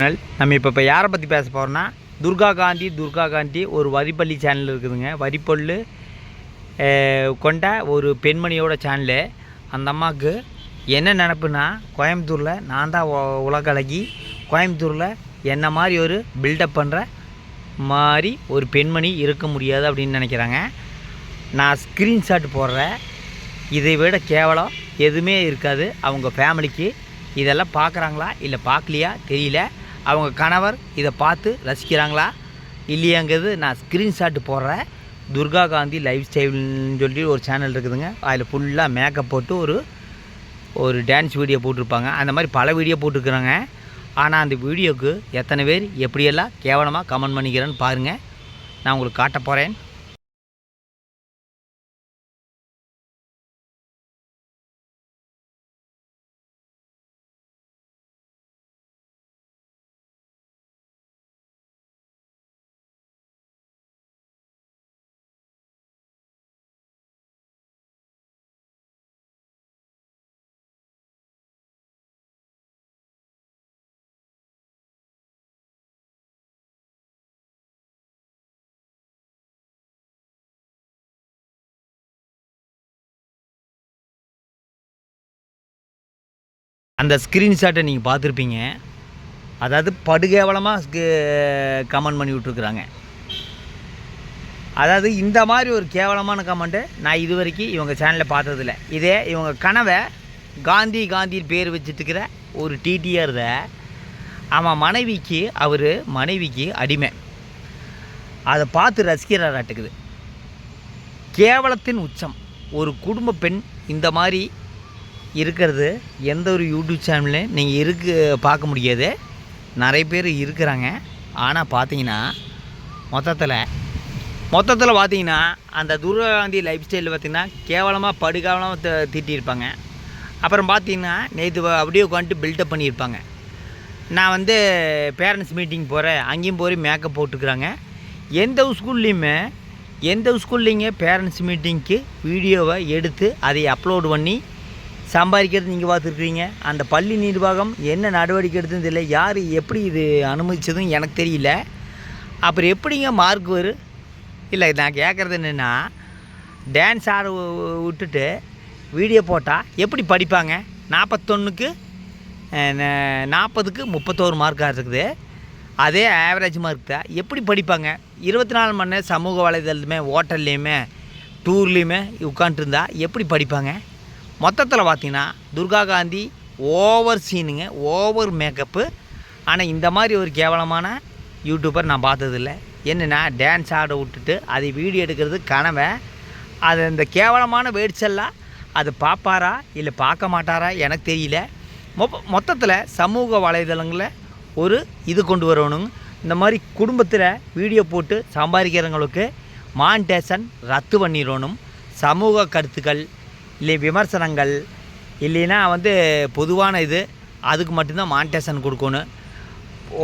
நம்ம இப்போ யாரை பற்றி பேச போகிறோம்னா துர்கா காந்தி ஒரு வரிப்பள்ளி சேனல் இருக்குதுங்க. வரிப்பொல்லு கொண்ட ஒரு பெண்மணியோட சேனலு. அந்த அம்மாவுக்கு என்ன நினப்புனா, கோயம்புத்தூரில் நான் தான் உலக அழகி, கோயம்புத்தூரில் என்ன மாதிரி ஒரு பில்டப் பண்ணுற மாதிரி ஒரு பெண்மணி இருக்க முடியாது அப்படின்னு நினைக்கிறாங்க. நான் ஸ்க்ரீன்ஷாட் போடுறேன், இதை விட கேவலம் எதுவுமே இருக்காது அவங்க ஃபேமிலிக்கு. இதெல்லாம் பார்க்குறாங்களா இல்லை பார்க்கலையா தெரியல. அவங்க கணவர் இதை பார்த்து ரசிக்கிறாங்களா இல்லையாங்கிறது நான் ஸ்க்ரீன்ஷாட்டு போடுறேன். துர்கா காந்தி லைஃப் ஸ்டைல்னு சொல்லி ஒரு சேனல் இருக்குதுங்க. அதில் ஃபுல்லாக மேக்கப் போட்டு ஒரு டான்ஸ் வீடியோ போட்டிருப்பாங்க. அந்த மாதிரி பல வீடியோ போட்டிருக்குறாங்க. ஆனால் அந்த வீடியோவுக்கு எத்தனை பேர் எப்படியெல்லாம் கேவலமாக கமெண்ட் பண்ணிக்கிறேன்னு பாருங்கள். நான் உங்களுக்கு காட்ட போகிறேன். அந்த ஸ்க்ரீன்ஷாட்டை நீங்கள் பார்த்துருப்பீங்க. அதாவது படுகேவலமாக கமெண்ட் பண்ணி விட்ருக்குறாங்க. அதாவது இந்த மாதிரி ஒரு கேவலமான கமெண்ட்டு நான் இது வரைக்கும் இவங்க சேனலில் பார்த்ததில்ல. இதே இவங்க கனவை காந்தி பேர் வச்சுட்டுருக்கிற ஒரு டிடிஆர் அவன் மனைவிக்கு அடிமை. அதை பார்த்து ரசிக்கிறாராட்டுக்குது. கேவலத்தின் உச்சம். ஒரு குடும்ப பெண் இந்த மாதிரி இருக்கிறது எந்த ஒரு யூடியூப் சேனல்லையும் நீங்கள் பார்க்க முடியாது. நிறைய பேர் இருக்கிறாங்க. ஆனால் பார்த்தீங்கன்னா மொத்தத்தில் பார்த்தீங்கன்னா அந்த துர்கா காந்தி லைஃப் ஸ்டைலில் பார்த்திங்கன்னா கேவலமாக படுகாவலமாக திட்டியிருப்பாங்க. அப்புறம் பார்த்தீங்கன்னா நேற்று அப்படியே உட்காந்துட்டு பில்டப் பண்ணியிருப்பாங்க. நான் பேரண்ட்ஸ் மீட்டிங் போகிறேன், அங்கேயும் போய் மேக்கப் போட்டுக்கிறாங்க. எந்த ஸ்கூல்லைங்க பேரண்ட்ஸ் மீட்டிங்க்கு வீடியோவை எடுத்து அதை அப்லோடு பண்ணி சம்பாதிக்கிறது நீங்கள் பார்த்துருக்குறீங்க. அந்த பள்ளி நிர்வாகம் என்ன நடவடிக்கை எடுத்துன்னு தெரியல. யார் எப்படி இது அனுமதிச்சதுன்னு எனக்கு தெரியல. அப்புறம் எப்படிங்க மார்க் வரும்? இல்லை, நான் கேட்குறது என்னென்னா, டான்ஸ் ஆட விட்டுட்டு வீடியோ போட்டால் எப்படி படிப்பாங்க? 41க்கு 40க்கு 31 மார்க்காக இருக்குது. அதே ஆவரேஜ் மார்க் தான். எப்படி படிப்பாங்க? 24 மணி நேரம் சமூக வலைதளத்துமே, ஹோட்டல்லையுமே, டூர்லேயுமே உட்காண்ட்ருந்தா எப்படி படிப்பாங்க? மொத்தத்தில் பார்த்தீங்கன்னா துர்கா காந்தி ஓவர் சீனுங்க, ஓவர் மேக்கப்பு. ஆனால் இந்த மாதிரி ஒரு கேவலமான யூடியூபர் நான் பார்த்ததில்லை. என்னென்னா, டான்ஸ் ஆட விட்டுட்டு அதை வீடியோ எடுக்கிறது கனவை. அது இந்த கேவலமான வேர்ட்ஸெல்லாம் அது பார்ப்பாரா இல்லை பார்க்க மாட்டாரா எனக்கு தெரியல. மொத்தத்தில் சமூக வலைதளங்களில் ஒரு இது கொண்டு வரணுங்க. இந்த மாதிரி குடும்பத்தில் வீடியோ போட்டு சம்பாதிக்கிறவங்களுக்கு மானிட்டேஷன் ரத்து பண்ணிடணும். சமூக கருத்துக்கள் இல்லை விமர்சனங்கள் இல்லைன்னா பொதுவான இது அதுக்கு மட்டும்தான் மானிட்டேஷன் கொடுக்கணும்.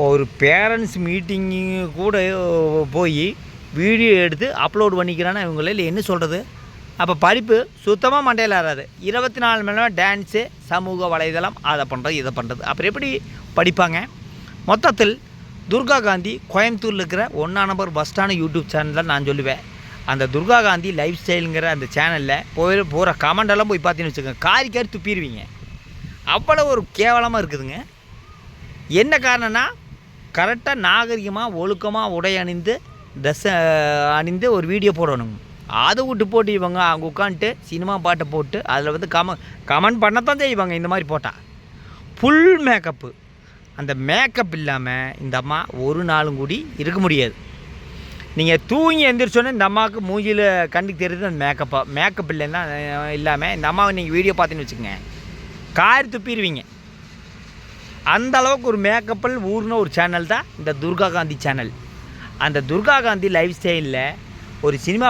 ஒரு பேரண்ட்ஸ் மீட்டிங்கு கூட போய் வீடியோ எடுத்து அப்லோடு பண்ணிக்கிறான்னா இவங்கள என்ன சொல்கிறது? அப்போ படிப்பு சுத்தமாக மண்டையில் ஆறாது. 24 மணி நேரம் டான்ஸு, சமூக வலைதளம், அதை பண்ணுறது இதை பண்ணுறது. அப்புறம் எப்படி படிப்பாங்க? மொத்தத்தில் துர்கா காந்தி கோயம்புத்தூரில் இருக்கிற 1 நம்பர் ஃபஸ்ட்டான யூடியூப் சேனலில் நான் சொல்லுவேன். அந்த துர்கா காந்தி லைஃப் ஸ்டைலுங்கிற அந்த சேனலில் போகிற கமெண்டெல்லாம் போய் பார்த்தீங்கன்னு வச்சுக்கோங்க, காரி துப்பிடுவீங்க. அவ்வளோ ஒரு கேவலமாக இருக்குதுங்க. என்ன காரணம்னா, கரெக்டாக நாகரிகமாக ஒழுக்கமாக உடை அணிந்து ட்ரெஸ் அணிந்து ஒரு வீடியோ போடணும். அதை விட்டு போட்டு இவங்க அங்கே உட்காந்துட்டு சினிமா பாட்டை போட்டு அதில் கமெண்ட் பண்ணத்தான் செய்வாங்க. இந்த மாதிரி போட்டால் ஃபுல் மேக்கப்பு. அந்த மேக்கப் இல்லாமல் இந்த அம்மா ஒரு நாளும் கூடி இருக்க முடியாது. நீங்கள் தூங்கி எந்திரிச்சோன்னே இந்த அம்மாவுக்கு மூஞ்சியில் கண்ணுக்கு தெரியுது அந்த மேக்கப் இல்லைன்னா இல்லாமல் இந்த அம்மாவை நீங்கள் வீடியோ பார்த்தீங்கன்னு வச்சுக்கோங்க, காரி துப்பிடுவீங்க. அந்த அளவுக்கு ஒரு மேக்கப்பில் ஊர்ன ஒரு சேனல் தான் இந்த துர்கா காந்தி சேனல். அந்த துர்கா காந்தி லைஃப் ஸ்டைலில் ஒரு சினிமா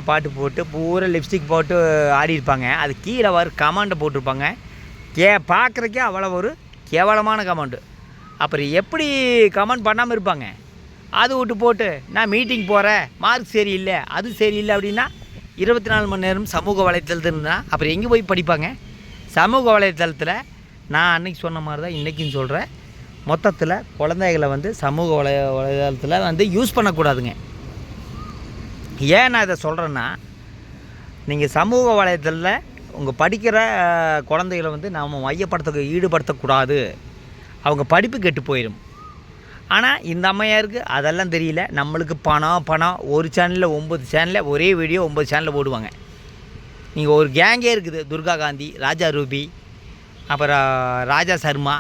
பாட்டு போட்டு பூரா லிப்ஸ்டிக் போட்டு ஆடியிருப்பாங்க. அது கீழே கமெண்ட்டை போட்டிருப்பாங்க. பார்க்குறக்கே அவ்வளோ ஒரு கேவலமான கமெண்ட்டு. அப்புறம் எப்படி கமெண்ட் பண்ணாமல் இருப்பாங்க? அது விட்டு போட்டு நான் மீட்டிங் போகிறேன், மார்க் சரியில்லை, அது சரியில்லை அப்படின்னா 24 மணி நேரம் சமூக வலைத்தளத்தில் இருந்தால் அப்புறம் எங்கே போய் படிப்பாங்க? சமூக வலைத்தளத்தில் நான் அன்றைக்கி சொன்ன மாதிரி தான் இன்றைக்கும் சொல்கிறேன். மொத்தத்தில் குழந்தைகளை வந்து சமூக வலைதளத்தில் வந்து யூஸ் பண்ணக்கூடாதுங்க. ஏன் நான் இதை சொல்கிறேன்னா, நீங்கள் சமூக வலைதளத்தில் உங்கள் படிக்கிற குழந்தைகளை வந்து நாம் ஈடுபடுத்தக்கூடாது, அவங்க படிப்பு கெட்டு போயிடும். ஆனால் இந்த அம்மையாருக்கு அதெல்லாம் தெரியல. நம்மளுக்கு பணம் ஒரு சேனலில் 9 சேனலில் ஒரே வீடியோ 9 சேனலில் போடுவாங்க. நீங்கள் ஒரு கேங்கே இருக்குது, துர்கா காந்தி, ராஜா ரூபி, அப்புறம் ராஜா சர்மா,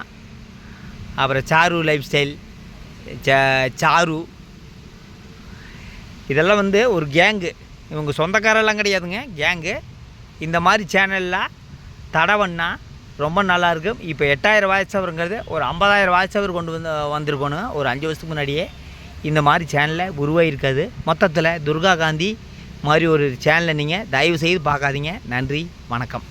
அப்புறம் சாரு லைஃப் ஸ்டைல், சாரு, இதெல்லாம் வந்து ஒரு கேங்கு. இவங்க சொந்தக்காரெல்லாம் கிடையாதுங்க, கேங்கு. இந்த மாதிரி சேனலில் தடவன்னா ரொம்ப நல்லாயிருக்கும். இப்போ 8000 வாட்ச் ஹவருங்கிறது ஒரு 50,000 வாட்ச் ஹவர் கொண்டு வந்திருக்கணும் ஒரு 5 வருஷத்துக்கு முன்னாடியே. இந்த மாதிரி சேனலில் உருவாகிருக்காது. மொத்தத்தில் துர்கா காந்தி மாதிரி ஒரு சேனலை நீங்கள் தயவு செய்து பார்க்காதீங்க. நன்றி, வணக்கம்.